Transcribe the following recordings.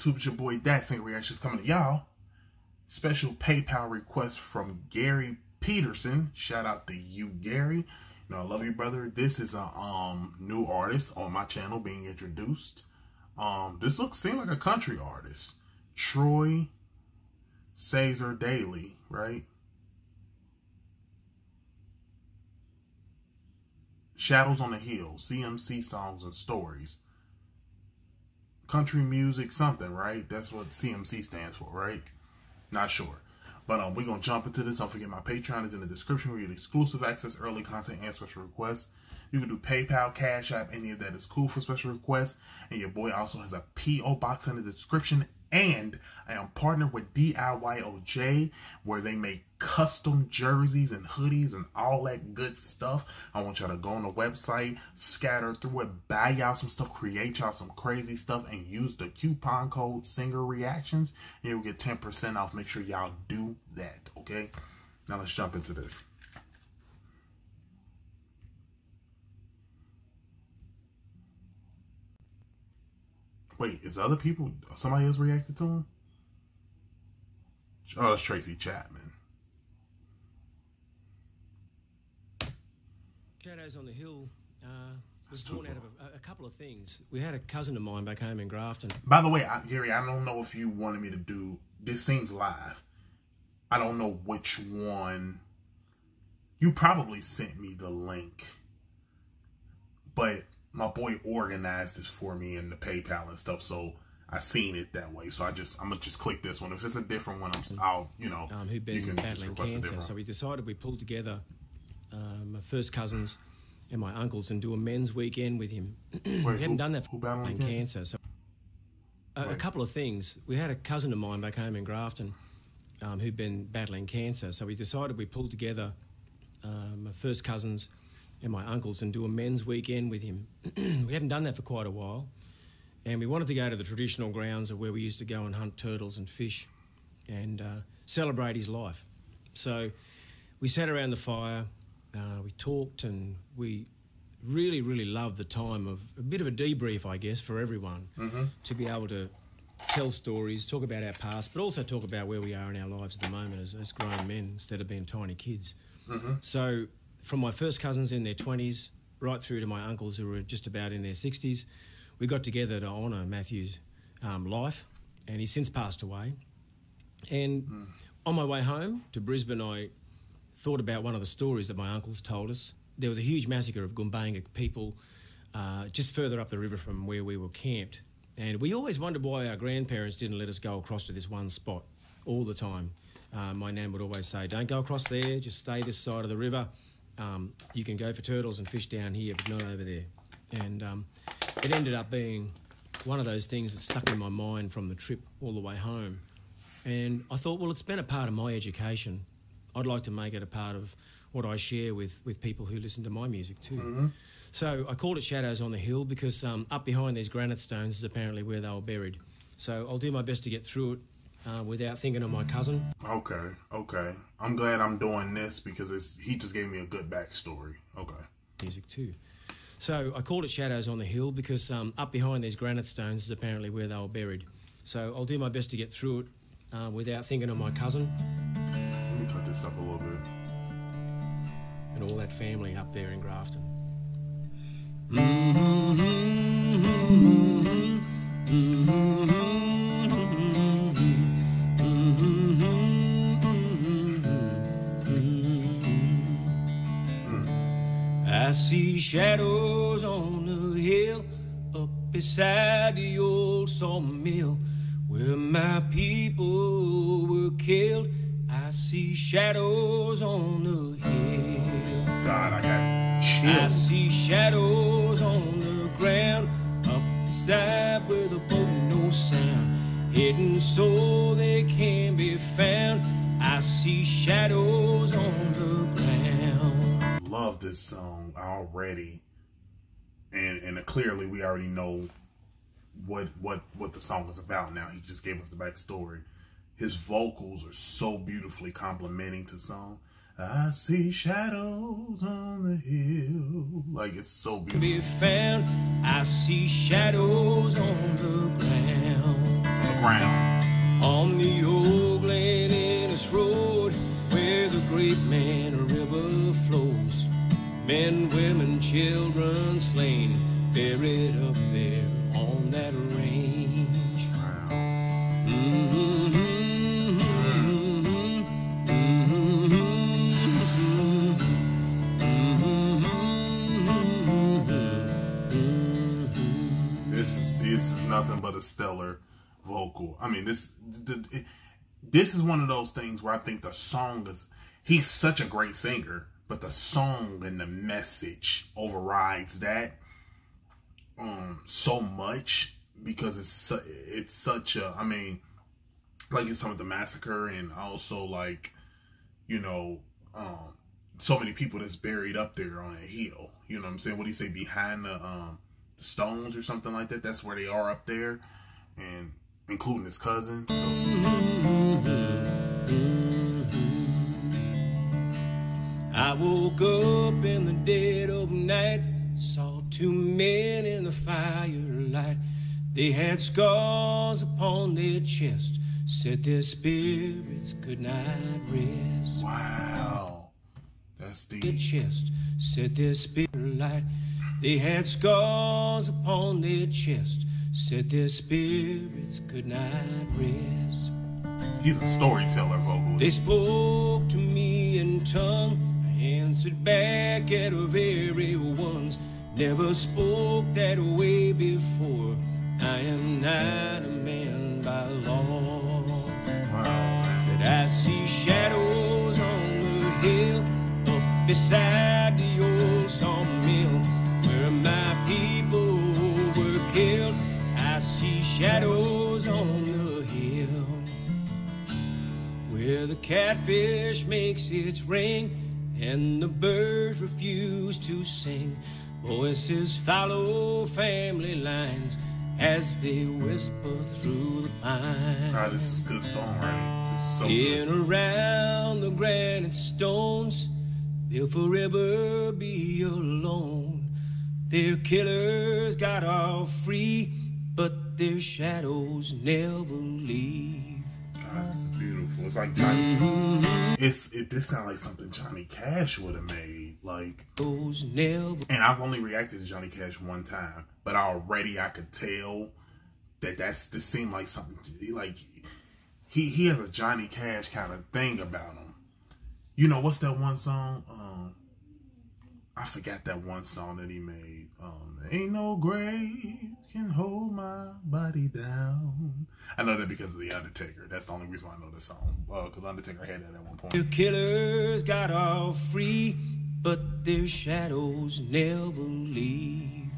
YouTube? It's your boy ThatSingerReactions coming to y'all. Special PayPal request from Gary Peterson. Shout out to you, Gary. You know, I love you, brother. This is a new artist on my channel being introduced. This seems like a country artist. Troy Cassar Daley, right? Shadows on the Hill, CMC songs and stories. Country music something, right? That's what CMC stands for, right? Not sure. But we're going to jump into this. Don't forget my Patreon is in the description where you get exclusive access, early content, and special requests. You can do PayPal, CashApp, any of that is cool for special requests. And your boy also has a P.O. box in the description. And I am partnered with DIYOJ, where they make custom jerseys and hoodies and all that good stuff. I want y'all to go on the website, scatter through it, buy y'all some stuff, create y'all some crazy stuff, and use the coupon code ThatSingerReactions, and you'll get 10% off. Make sure y'all do that, okay? Now let's jump into this. Wait, is other people, somebody else reacted to him? Oh, it's Tracy Chapman. Shadows on the Hill was born out of a couple of things. We had a cousin of mine back home in Grafton. By the way, Gary, I don't know if you wanted me to do, this seems live. I don't know which one. You probably sent me the link. But my boy organized this for me in the PayPal and stuff, so I seen it that way. So I'm gonna just click this one. If it's a different one, I'll you know, who'd been battling cancer. So we decided we pulled together my first cousins and my uncles and do a men's weekend with him. We hadn't done that for battling cancer. So a couple of things. We had a cousin of mine back home in Grafton who'd been battling cancer. So we decided we pulled together my first cousins and my uncles and do a men's weekend with him. We hadn't done that for quite a while, and we wanted to go to the traditional grounds of where we used to go and hunt turtles and fish and celebrate his life. So we sat around the fire, we talked, and we really loved the time of a bit of a debrief, I guess, for everyone, to be able to tell stories, talk about our past, but also talk about where we are in our lives at the moment as grown men instead of being tiny kids. So from my first cousins in their 20s right through to my uncles who were just about in their 60s, we got together to honour Matthew's life, and he's since passed away. And on my way home to Brisbane, I thought about one of the stories that my uncles told us. There was a huge massacre of Gumbaynggirr people just further up the river from where we were camped. And we always wondered why our grandparents didn't let us go across to this one spot all the time. My nan would always say, don't go across there, just stay this side of the river. You can go for turtles and fish down here, but not over there. And it ended up being one of those things that stuck in my mind from the trip all the way home. And I thought, well, it's been a part of my education. I'd like to make it a part of what I share with people who listen to my music too. So I called it Shadows on the Hill because up behind these granite stones is apparently where they were buried. So I'll do my best to get through it without thinking of my cousin. Okay. I'm glad I'm doing this because he just gave me a good backstory. Okay. Music too. So I called it Shadows on the Hill because up behind these granite stones is apparently where they were buried. So I'll do my best to get through it without thinking of my cousin. Let me cut this up a little bit. And all that family up there in Grafton. I see shadows on the hill up beside the old sawmill where my people were killed. I see shadows on the hill. God, I got chills. I see shadows on the ground up beside where the boat no sound, hidden so they can be found. I see shadows on the ground. Love this song already, and clearly we already know what the song is about now. He just gave us the backstory. His vocals are so beautifully complimenting to song. I see shadows on the hill. Like, it's so beautiful. Be found. I see shadows on the ground. around. On the old Glen Innes Road, where the great man river flows, men, women, children slain, buried up there on that range. This is nothing but a stellar vocal. I mean, this is one of those things where I think the song is, he's such a great singer, but the song and the message overrides that so much, because it's such a, I mean, like you're talking about the massacre, and also like, you know, so many people that's buried up there on a hill. You know what I'm saying? What do you say, behind the stones or something like that? That's where they are up there, and including his cousin. So. I woke up in the dead of night, saw two men in the firelight. They had scars upon their chest, said their spirits could not rest. Wow, that's the their chest, said their spirit light. They had scars upon their chest, said their spirits could not rest. He's a storyteller, vocal. They spoke to me in tongue, answered back at very ones. Never spoke that way before. I am not a man by law. Wow. But I see shadows on the hill, up beside the old sawmill, where my people were killed. I see shadows on the hill, where the catfish makes its ring and the birds refuse to sing. Voices follow family lines as they whisper through the pines. God, this is a good songwriting. This is so in good. Around the granite stones, they'll forever be alone. Their killers got off free, but their shadows never leave. God, this is beautiful. It's like Johnny. This sounds like something Johnny Cash would have made. Like, and I've only reacted to Johnny Cash one time, but already I could tell that this seemed like something like he has a Johnny Cash kind of thing about him. You know, what's that one song? I forgot that one song that he made. Ain't no grave can hold my body down. I know that because of The Undertaker. That's the only reason why I know this song. Because Undertaker had that at one point. Their killers got off free, but their shadows never leave.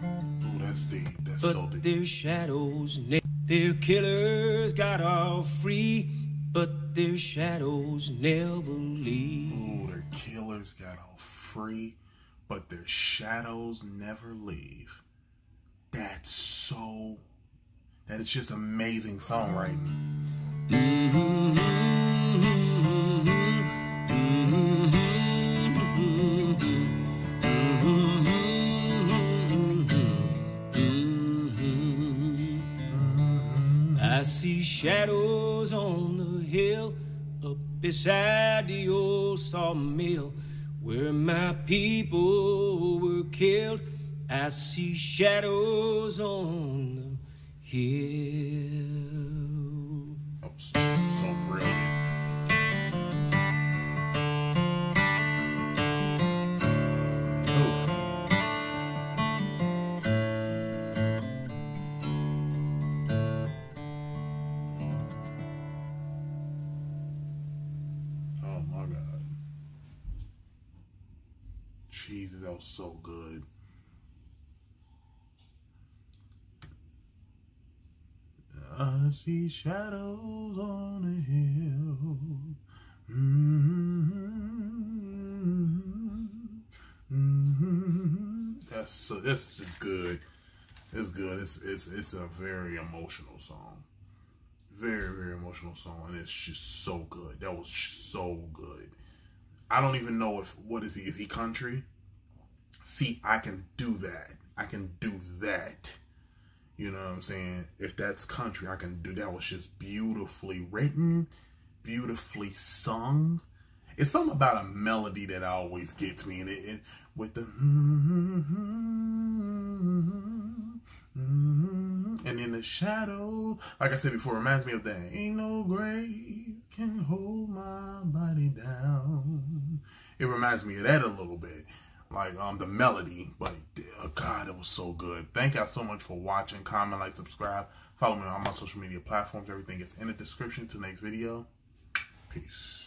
Ooh, that's deep. That's but so deep. Their shadows their killers got off free, but their shadows never leave. Ooh, their killers got off free, but their shadows never leave. That is just amazing songwriting. I see shadows on the hill, up beside the old sawmill, where my people were killed. I see shadows on the hill. Oh, so brilliant. Oh my God. Jesus, that was so good. I see shadows on the hill. That's just good. It's good. It's a very emotional song. Very, very emotional song, and it's just so good. That was so good. I don't even know what is he? Is he country? See, I can do that. I can do that. You know what I'm saying? If that's country, I can do that. Was just beautifully written, beautifully sung. It's something about a melody that always gets me, and it with the and in the shadow, like I said before, it reminds me of that. Ain't no grave can hold my body down. It reminds me of that a little bit, like the melody. But God, it was so good. Thank y'all so much for watching. Comment, like, subscribe. Follow me on all my social media platforms. Everything is in the description. Till next video. Peace.